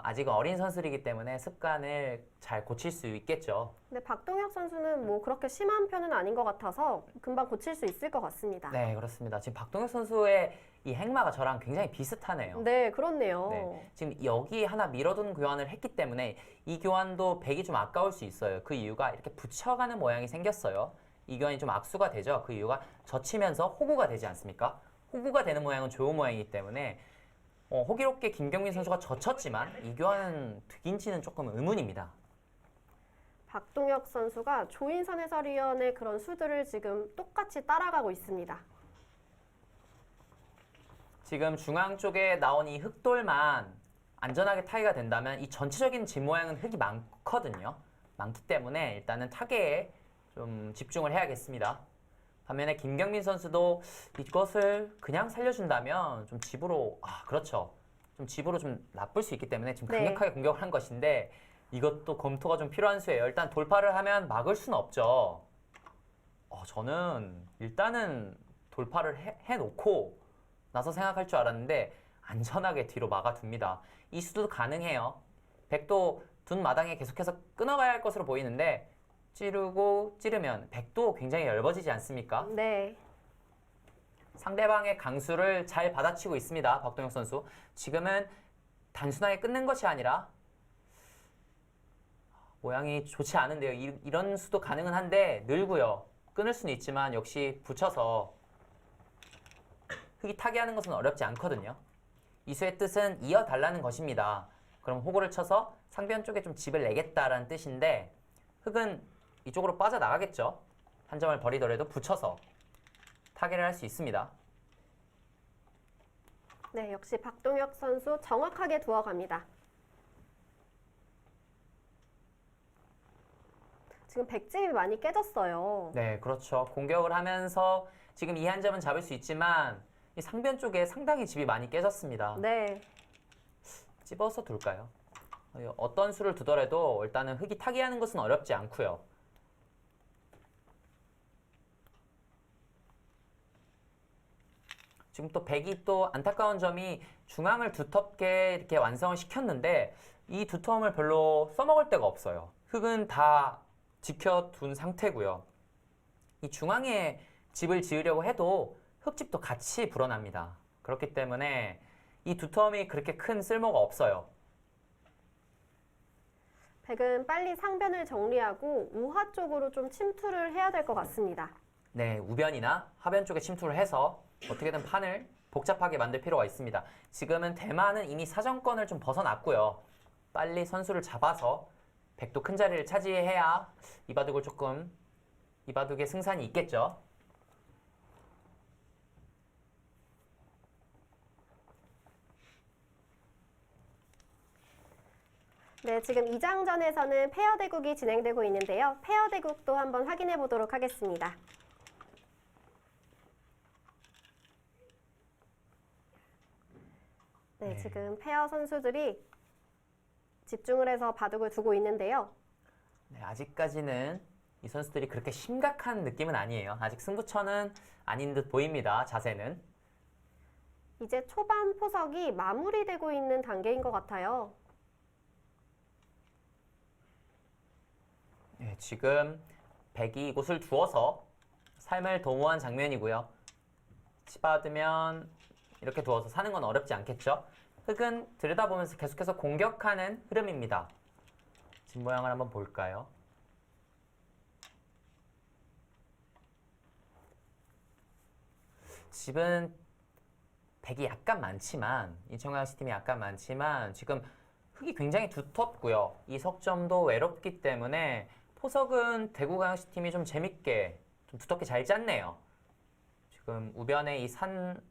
아직은 어린 선수이기 때문에 습관을 잘 고칠 수 있겠죠. 근데 박동혁 선수는 뭐 그렇게 심한 편은 아닌 것 같아서 금방 고칠 수 있을 것 같습니다. 네, 그렇습니다. 지금 박동혁 선수의 이 행마가 저랑 굉장히 비슷하네요. 네, 그렇네요. 네. 지금 여기 하나 밀어둔 교환을 했기 때문에 이 교환도 백이 좀 아까울 수 있어요. 그 이유가 이렇게 붙여가는 모양이 생겼어요. 이 교환이 좀 악수가 되죠. 그 이유가 젖히면서 호구가 되지 않습니까? 호구가 되는 모양은 조우 모양이기 때문에 호기롭게 김경민 선수가 젖혔지만 이 교환은 득인지는 조금 의문입니다. 박동혁 선수가 조인선 해설위원의 그런 수들을 지금 똑같이 따라가고 있습니다. 지금 중앙 쪽에 나온 이 흑돌만 안전하게 타개가 된다면 이 전체적인 집 모양은 흙이 많거든요. 많기 때문에 일단은 타개에 좀 집중을 해야겠습니다. 반면에 김경민 선수도 이것을 그냥 살려준다면 좀 집으로, 그렇죠. 좀 집으로 좀 나쁠 수 있기 때문에 지금 네. 강력하게 공격을 한 것인데 이것도 검토가 좀 필요한 수예요. 일단 돌파를 하면 막을 수는 없죠. 저는 일단은 돌파를 해놓고 나서 생각할 줄 알았는데 안전하게 뒤로 막아둡니다. 이 수도 가능해요. 백도 둔 마당에 계속해서 끊어가야 할 것으로 보이는데 찌르고 찌르면 백도 굉장히 얇아지지 않습니까? 네. 상대방의 강수를 잘 받아치고 있습니다. 박동혁 선수. 지금은 단순하게 끊는 것이 아니라 모양이 좋지 않은데요. 이런 수도 가능은 한데 늘고요. 끊을 수는 있지만 역시 붙여서 흙이 타개하는 것은 어렵지 않거든요. 이 수의 뜻은 이어달라는 것입니다. 그럼 호구를 쳐서 상변 쪽에 좀 집을 내겠다라는 뜻인데 흙은 이쪽으로 빠져나가겠죠. 한 점을 버리더라도 붙여서 타개를 할 수 있습니다. 네, 역시 박동혁 선수 정확하게 두어갑니다. 지금 백집이 많이 깨졌어요. 네, 그렇죠. 공격을 하면서 지금 이 한 점은 잡을 수 있지만 이 상변 쪽에 상당히 집이 많이 깨졌습니다. 네. 집어서 둘까요? 어떤 수를 두더라도 일단은 흙이 타개하는 것은 어렵지 않고요. 지금 또 백이 또 안타까운 점이 중앙을 두텁게 이렇게 완성을 시켰는데 이 두터움을 별로 써먹을 데가 없어요. 흙은 다 지켜둔 상태고요. 이 중앙에 집을 지으려고 해도 흙집도 같이 불어납니다. 그렇기 때문에 이 두터움이 그렇게 큰 쓸모가 없어요. 백은 빨리 상변을 정리하고 우하 쪽으로 좀 침투를 해야 될 것 같습니다. 네, 우변이나 하변 쪽에 침투를 해서 어떻게든 판을 복잡하게 만들 필요가 있습니다. 지금은 대만은 이미 사정권을 좀 벗어났고요. 빨리 선수를 잡아서 백도 큰 자리를 차지해야 이 바둑의 승산이 있겠죠. 네, 지금 2장전에서는 페어 대국이 진행되고 있는데요. 페어 대국도 한번 확인해 보도록 하겠습니다. 네, 지금 페어 선수들이 집중을 해서 바둑을 두고 있는데요. 네, 아직까지는 이 선수들이 그렇게 심각한 느낌은 아니에요. 아직 승부처는 아닌 듯 보입니다. 자세는. 이제 초반 포석이 마무리되고 있는 단계인 것 같아요. 네, 지금 백이 이곳을 두어서 삶을 도모한 장면이고요. 치받으면 이렇게 두어서 사는 건 어렵지 않겠죠? 흑은 들여다보면서 계속해서 공격하는 흐름입니다. 집 모양을 한번 볼까요? 집은 백이 약간 많지만 인천광역시 팀이 약간 많지만 지금 흙이 굉장히 두텁고요. 이 석점도 외롭기 때문에 포석은 대구광역시 팀이 좀 재밌게 좀 두텁게 잘 짰네요. 지금 우변에 이 산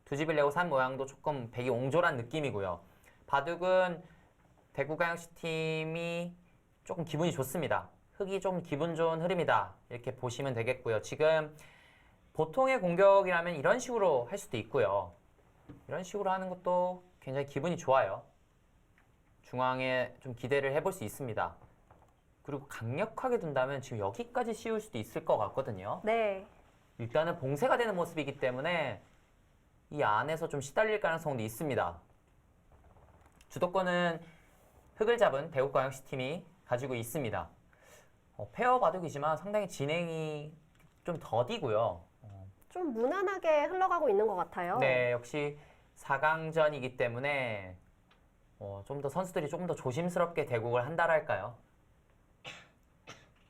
두 집을 내고 산 모양도 조금 백이 옹졸한 느낌이고요. 바둑은 대구광역시 팀이 조금 기분이 좋습니다. 흙이 좀 기분 좋은 흐름이다. 이렇게 보시면 되겠고요. 지금 보통의 공격이라면 이런 식으로 할 수도 있고요. 이런 식으로 하는 것도 굉장히 기분이 좋아요. 중앙에 좀 기대를 해볼 수 있습니다. 그리고 강력하게 둔다면 지금 여기까지 씌울 수도 있을 것 같거든요. 네. 일단은 봉쇄가 되는 모습이기 때문에 이 안에서 좀 시달릴 가능성도 있습니다. 주도권은 흙을 잡은 대구광역시 팀이 가지고 있습니다. 페어 바둑이지만 상당히 진행이 좀 더디고요. 좀 무난하게 흘러가고 있는 것 같아요. 네, 역시 4강전이기 때문에 좀 더 선수들이 조금 더 조심스럽게 대국을 한다랄까요?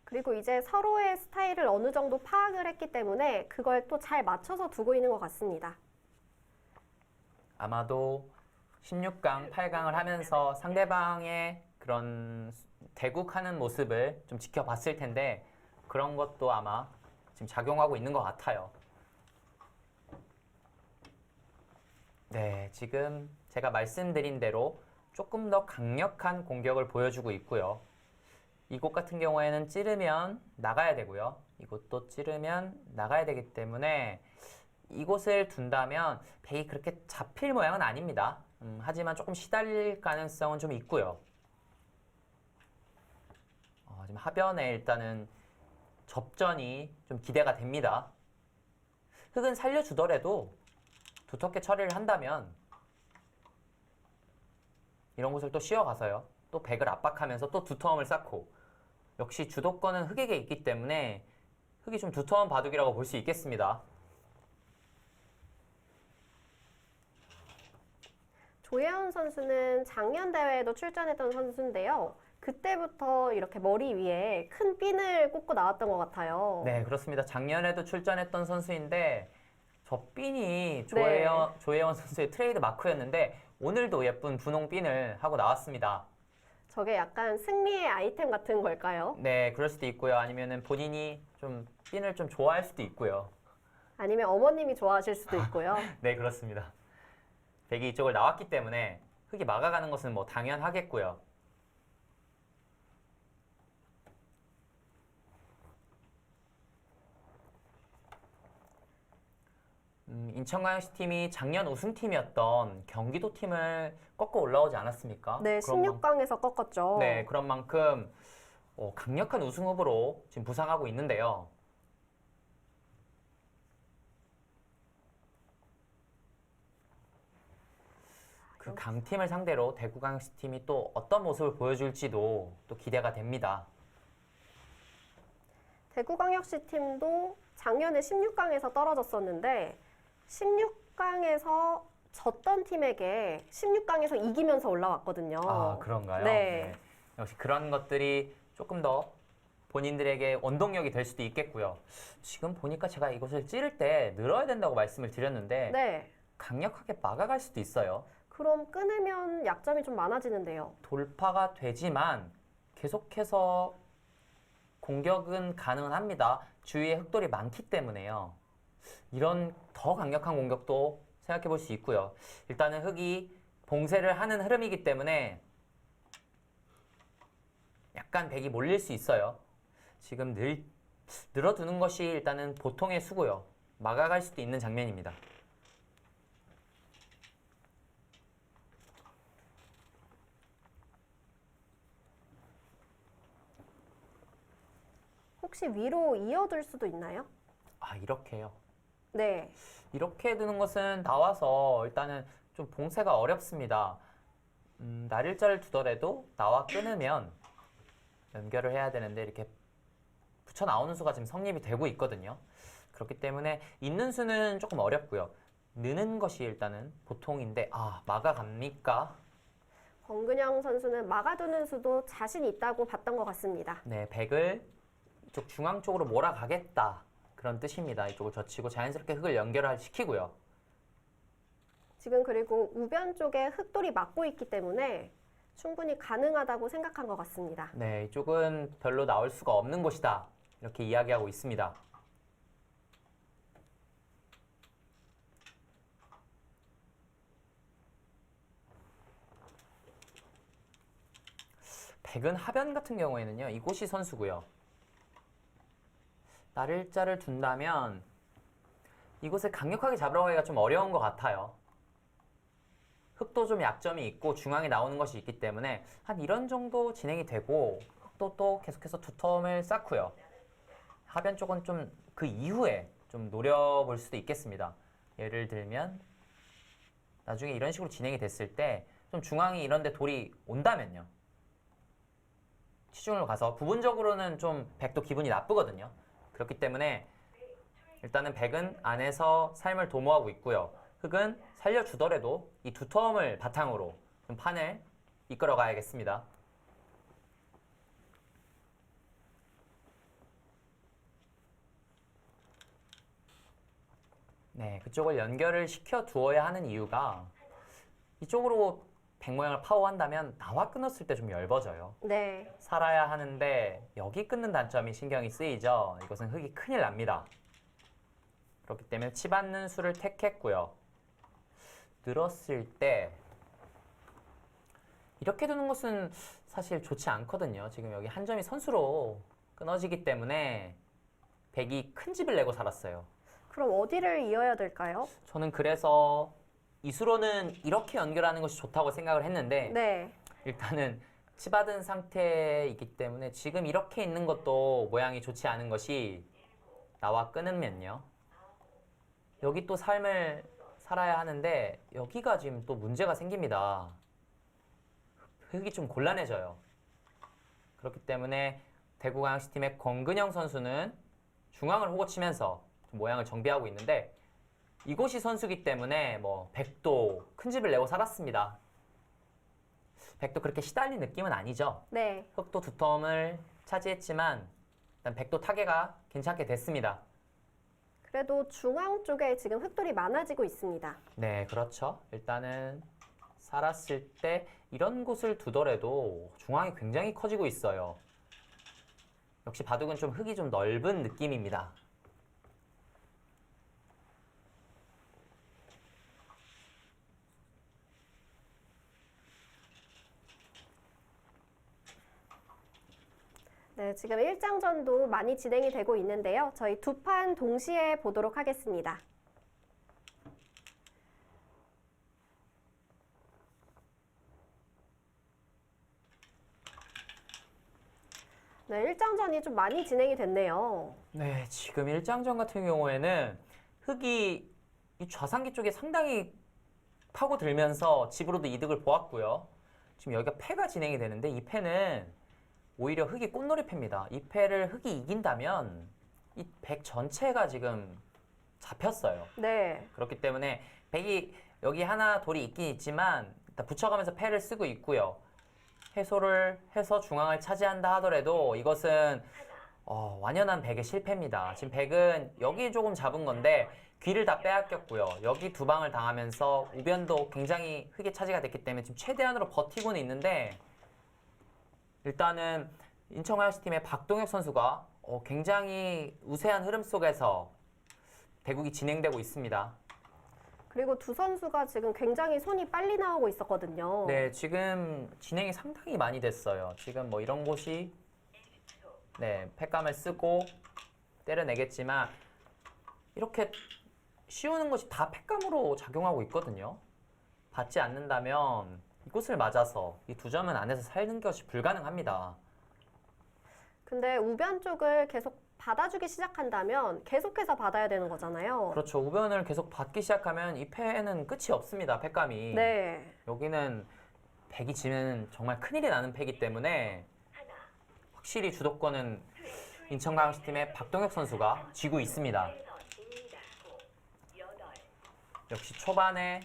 그리고 이제 서로의 스타일을 어느 정도 파악을 했기 때문에 그걸 또 잘 맞춰서 두고 있는 것 같습니다. 아마도 16강, 8강을 하면서 상대방의 그런 대국하는 모습을 좀 지켜봤을 텐데 그런 것도 아마 지금 작용하고 있는 것 같아요. 네, 지금 제가 말씀드린 대로 조금 더 강력한 공격을 보여주고 있고요. 이곳 같은 경우에는 찌르면 나가야 되고요. 이곳도 찌르면 나가야 되기 때문에 이곳을 둔다면 백이 그렇게 잡힐 모양은 아닙니다. 하지만 조금 시달릴 가능성은 좀 있고요. 지금 하변에 일단은 접전이 좀 기대가 됩니다. 흑은 살려주더라도 두텁게 처리를 한다면 이런 곳을 또 씌워가서요. 또 백을 압박하면서 또 두터움을 쌓고 역시 주도권은 흑에게 있기 때문에 흑이 좀 두터운 바둑이라고 볼 수 있겠습니다. 조예원 선수는 작년 대회에도 출전했던 선수인데요. 그때부터 이렇게 머리 위에 큰 핀을 꽂고 나왔던 것 같아요. 네, 그렇습니다. 작년에도 출전했던 선수인데 저 핀이 네. 조혜원 선수의 트레이드 마크였는데 오늘도 예쁜 분홍 핀을 하고 나왔습니다. 저게 약간 승리의 아이템 같은 걸까요? 네, 그럴 수도 있고요. 아니면은 본인이 좀 핀을 좀 좋아할 수도 있고요. 아니면 어머님이 좋아하실 수도 있고요. 네, 그렇습니다. 백이 이쪽을 나왔기 때문에 흑이 막아가는 것은 뭐 당연하겠고요. 인천광역시 팀이 작년 우승팀이었던 경기도 팀을 꺾고 올라오지 않았습니까? 네, 그런 16강에서 꺾었죠. 네, 그런 만큼 강력한 우승 후보로 지금 부상하고 있는데요. 그 강팀을 상대로 대구광역시 팀이 또 어떤 모습을 보여줄지도 또 기대가 됩니다. 대구광역시 팀도 작년에 16강에서 떨어졌었는데 16강에서 졌던 팀에게 16강에서 이기면서 올라왔거든요. 아, 그런가요? 네. 역시 그런 것들이 조금 더 본인들에게 원동력이 될 수도 있겠고요. 지금 보니까 제가 이것을 찌를 때 늘어야 된다고 말씀을 드렸는데 네. 강력하게 막아갈 수도 있어요. 그럼 끊으면 약점이 좀 많아지는데요. 돌파가 되지만 계속해서 공격은 가능합니다. 주위에 흑돌이 많기 때문에요. 이런 더 강력한 공격도 생각해 볼 수 있고요. 일단은 흑이 봉쇄를 하는 흐름이기 때문에 약간 백이 몰릴 수 있어요. 지금 늘어두는 것이 일단은 보통의 수고요. 막아갈 수도 있는 장면입니다. 혹시 위로 이어둘 수도 있나요? 아, 이렇게요. 네. 이렇게 두는 것은 나와서 일단은 좀 봉쇄가 어렵습니다. 날일자를 두더라도 나와 끊으면 연결을 해야 되는데 이렇게 붙여 나오는 수가 지금 성립이 되고 있거든요. 그렇기 때문에 있는 수는 조금 어렵고요. 느는 것이 일단은 보통인데 막아갑니까? 권근영 선수는 막아두는 수도 자신 있다고 봤던 것 같습니다. 네, 백을 이쪽 중앙 쪽으로 몰아가겠다. 그런 뜻입니다. 이쪽을 젖히고 자연스럽게 흙을 연결을 시키고요. 지금 그리고 우변 쪽에 흙돌이 막고 있기 때문에 충분히 가능하다고 생각한 것 같습니다. 네, 이쪽은 별로 나올 수가 없는 곳이다. 이렇게 이야기하고 있습니다. 백은 하변 같은 경우에는요, 이곳이 선수고요. 날일자를 둔다면 이곳을 강력하게 잡으러 가기가 좀 어려운 것 같아요. 흙도 좀 약점이 있고 중앙에 나오는 것이 있기 때문에 한 이런 정도 진행이 되고 흙도 또 계속해서 두텀을 쌓고요. 하변 쪽은 좀 그 이후에 좀 노려볼 수도 있겠습니다. 예를 들면 나중에 이런 식으로 진행이 됐을 때 좀 중앙이 이런 데 돌이 온다면요. 치중을 가서 부분적으로는 좀 백도 기분이 나쁘거든요. 그렇기 때문에 일단은 백은 안에서 삶을 도모하고 있고요. 흙은 살려주더라도 이 두텀을 바탕으로 좀 판을 이끌어 가야겠습니다. 네, 그쪽을 연결을 시켜 두어야 하는 이유가 이쪽으로 백 모양을 파워한다면 나와 끊었을 때 좀 얇아져요. 네. 살아야 하는데 여기 끊는 단점이 신경이 쓰이죠. 이것은 흙이 큰일 납니다. 그렇기 때문에 치받는 수를 택했고요. 늘었을 때 이렇게 두는 것은 사실 좋지 않거든요. 지금 여기 한 점이 선수로 끊어지기 때문에 백이 큰 집을 내고 살았어요. 그럼 어디를 이어야 될까요? 저는 그래서 이수로는 이렇게 연결하는 것이 좋다고 생각을 했는데 네. 일단은 치받은 상태이기 때문에 지금 이렇게 있는 것도 모양이 좋지 않은 것이 나와 끊으면요. 여기 또 삶을 살아야 하는데 여기가 지금 또 문제가 생깁니다. 흙이 좀 곤란해져요. 그렇기 때문에 대구광역시팀의 권근영 선수는 중앙을 호고 치면서 좀 모양을 정비하고 있는데 이곳이 선수기 때문에 뭐 백도 큰 집을 내고 살았습니다. 백도 그렇게 시달린 느낌은 아니죠. 네. 흙도 두텀을 차지했지만 일단 백도 타개가 괜찮게 됐습니다. 그래도 중앙 쪽에 지금 흙돌이 많아지고 있습니다. 네, 그렇죠. 일단은 살았을 때 이런 곳을 두더라도 중앙이 굉장히 커지고 있어요. 역시 바둑은 좀 흙이 좀 넓은 느낌입니다. 네, 지금 1장전도 많이 진행이 되고 있는데요. 저희 두 판 동시에 보도록 하겠습니다. 네, 1장전이 좀 많이 진행이 됐네요. 네, 지금 1장전 같은 경우에는 흙이 이 좌상기 쪽에 상당히 파고들면서 집으로도 이득을 보았고요. 지금 여기가 패가 진행이 되는데 이 패는 오히려 흙이 꽃놀이 패입니다. 이 패를 흙이 이긴다면 이 백 전체가 지금 잡혔어요. 네. 그렇기 때문에 백이 여기 하나 돌이 있긴 있지만 일단 붙여가면서 패를 쓰고 있고요. 해소를 해서 중앙을 차지한다 하더라도 이것은 완연한 백의 실패입니다. 지금 백은 여기 조금 잡은 건데 귀를 다 빼앗겼고요. 여기 두 방을 당하면서 우변도 굉장히 흙에 차지가 됐기 때문에 지금 최대한으로 버티고는 있는데 일단은 인천광역시팀의 박동혁 선수가 굉장히 우세한 흐름 속에서 대국이 진행되고 있습니다. 그리고 두 선수가 지금 굉장히 손이 빨리 나오고 있었거든요. 네, 지금 진행이 상당히 많이 됐어요. 지금 뭐 이런 곳이 네, 패감을 쓰고 때려내겠지만 이렇게 씌우는 것이 다 패감으로 작용하고 있거든요. 받지 않는다면 이곳을 맞아서 이 두 점은 안에서 살는 것이 불가능합니다. 근데 우변 쪽을 계속 받아주기 시작한다면 계속해서 받아야 되는 거잖아요. 그렇죠. 우변을 계속 받기 시작하면 이 패는 끝이 없습니다. 패감이. 네. 여기는 백이 지면 정말 큰일이 나는 패이기 때문에 확실히 주도권은 인천광역시 팀의 박동혁 선수가 쥐고 있습니다. 역시 초반에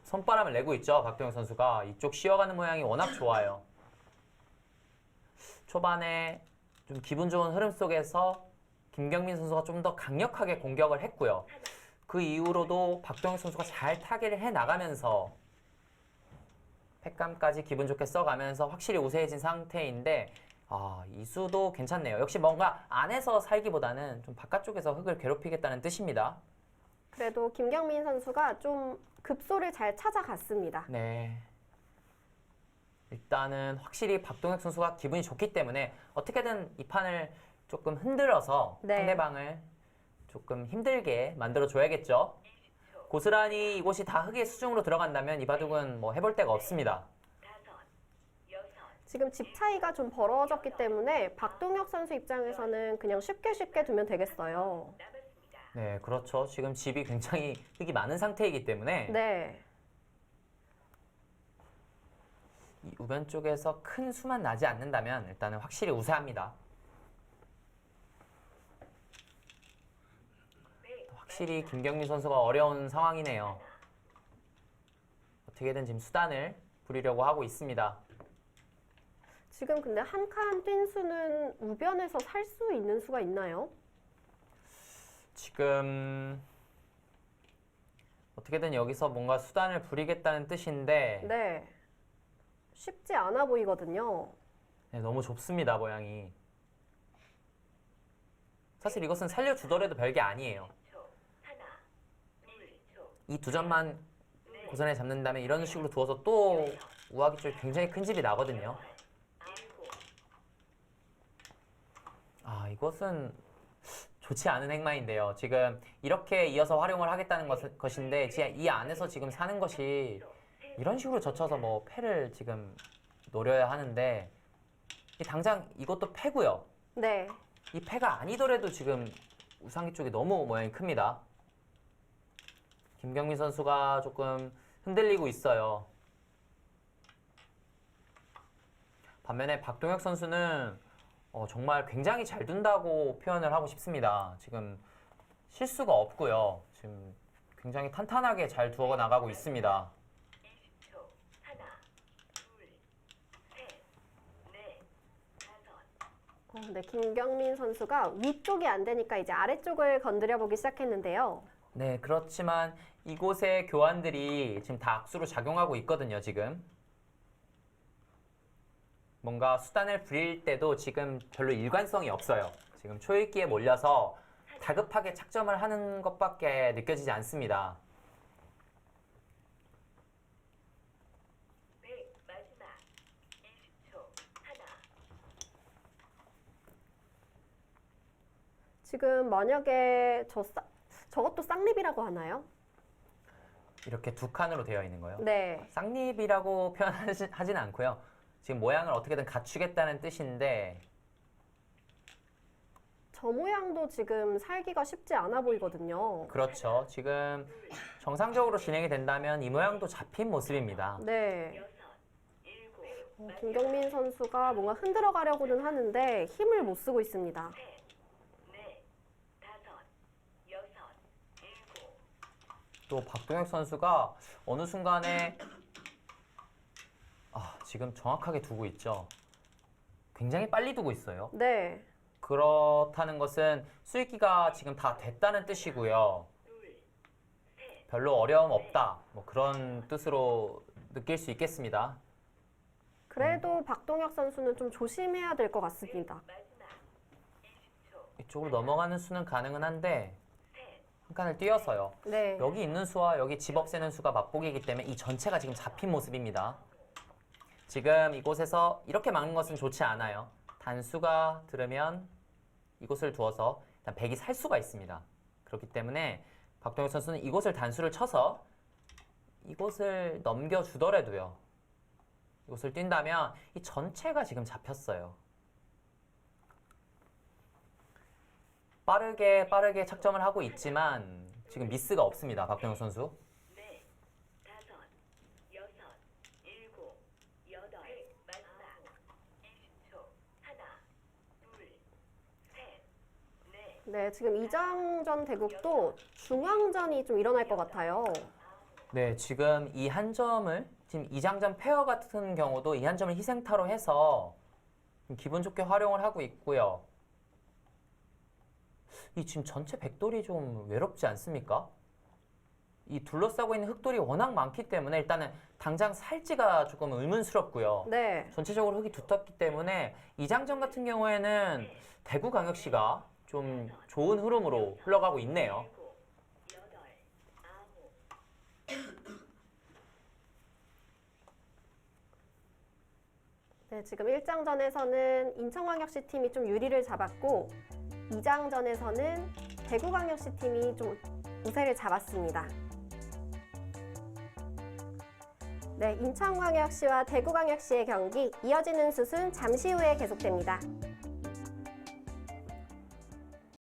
손바람을 내고 있죠. 박동혁 선수가 이쪽 쉬어가는 모양이 워낙 좋아요. 초반에 좀 기분 좋은 흐름 속에서 김경민 선수가 좀 더 강력하게 공격을 했고요. 그 이후로도 박동혁 선수가 잘 타개를 해나가면서 패감까지 기분 좋게 써가면서 확실히 우세해진 상태인데 이 수도 괜찮네요. 역시 뭔가 안에서 살기보다는 좀 바깥쪽에서 흙을 괴롭히겠다는 뜻입니다. 그래도 김경민 선수가 좀 급소를 잘 찾아갔습니다. 네. 일단은 확실히 박동혁 선수가 기분이 좋기 때문에 어떻게든 이 판을 조금 흔들어서 네. 상대방을 조금 힘들게 만들어줘야겠죠. 고스란히 이곳이 다 흙의 수중으로 들어간다면 이 바둑은 뭐 해볼 데가 없습니다. 지금 집 차이가 좀 벌어졌기 때문에 박동혁 선수 입장에서는 그냥 쉽게 두면 되겠어요. 네, 그렇죠. 지금 집이 굉장히 흙이 많은 상태이기 때문에 네. 이 우변 쪽에서 큰 수만 나지 않는다면 일단은 확실히 우세합니다. 확실히 김경민 선수가 어려운 상황이네요. 어떻게든 지금 수단을 부리려고 하고 있습니다. 지금 근데 한 칸 뛴 수는 우변에서 살 수 있는 수가 있나요? 지금 어떻게든 여기서 뭔가 수단을 부리겠다는 뜻인데 네. 쉽지 않아 보이거든요. 네, 너무 좁습니다, 모양이. 사실 이것은 살려주더라도 별게 아니에요. 이 두 점만 고선에 잡는다면 이런 식으로 두어서 또 우아기 쪽에 굉장히 큰 집이 나거든요. 이것은 좋지 않은 행마인데요. 지금 이렇게 이어서 활용을 하겠다는 것인데 이 안에서 지금 사는 것이 이런 식으로 젖혀서 뭐 패를 지금 노려야 하는데 당장 이것도 패고요. 네. 이 패가 아니더라도 지금 우상기 쪽이 너무 모양이 큽니다. 김경민 선수가 조금 흔들리고 있어요. 반면에 박동혁 선수는 정말 굉장히 잘 둔다고 표현을 하고 싶습니다. 지금 실수가 없고요. 지금 굉장히 탄탄하게 잘 두어 나가고 있습니다. 네, 김경민 선수가 위쪽이 안 되니까 이제 아래쪽을 건드려 보기 시작했는데요. 네, 그렇지만 이곳의 교환들이 지금 다 악수로 작용하고 있거든요, 지금. 뭔가 수단을 부릴 때도 지금 별로 일관성이 없어요. 지금 초읽기에 몰려서 다급하게 착점을 하는 것밖에 느껴지지 않습니다. 지금 만약에 저것도 쌍립이라고 하나요? 이렇게 두 칸으로 되어 있는 거요. 네. 쌍립이라고 표현하지는 않고요. 지금 모양을 어떻게든 갖추겠다는 뜻인데 저 모양도 지금 살기가 쉽지 않아 보이거든요. 그렇죠. 지금 정상적으로 진행이 된다면 이 모양도 잡힌 모습입니다. 네. 김경민 선수가 뭔가 흔들어 가려고는 하는데 힘을 못 쓰고 있습니다. 또 박동혁 선수가 어느 순간에 지금 정확하게 두고 있죠. 굉장히 빨리 두고 있어요. 네. 그렇다는 것은 수익기가 지금 다 됐다는 뜻이고요. 별로 어려움 없다. 뭐 그런 뜻으로 느낄 수 있겠습니다. 그래도 박동혁 선수는 좀 조심해야 될 것 같습니다. 이쪽으로 넘어가는 수는 가능은 한데 한 칸을 띄어서요. 네. 여기 있는 수와 여기 집 없애는 수가 맞보기이기 때문에 이 전체가 지금 잡힌 모습입니다. 지금 이곳에서 이렇게 막는 것은 좋지 않아요. 단수가 들으면 이곳을 두어서 일단 백이 살 수가 있습니다. 그렇기 때문에 박동혁 선수는 이곳을 단수를 쳐서 이곳을 넘겨주더라도요. 이곳을 뛴다면 이 전체가 지금 잡혔어요. 빠르게 착점을 하고 있지만 지금 미스가 없습니다. 박병호 선수. 네, 지금 이장전 대국도 중앙전이 좀 일어날 것 같아요. 네, 지금 이 한 점을 지금 이장전 페어 같은 경우도 이 한 점을 희생타로 해서 기분 좋게 활용을 하고 있고요. 이 지금 전체 백돌이 좀 외롭지 않습니까? 이 둘러싸고 있는 흑돌이 워낙 많기 때문에 일단은 당장 살지가 조금 의문스럽고요. 네. 전체적으로 흙이 두텁기 때문에 이장전 같은 경우에는 대구광역시가 좀 좋은 흐름으로 흘러가고 있네요. 네, 지금 1장전에서는 인천광역시 팀이 좀 유리를 잡았고 2장전에서는 대구광역시 팀이 좀 우세를 잡았습니다. 네, 인천광역시와 대구광역시의 경기 이어지는 수순 잠시 후에 계속됩니다.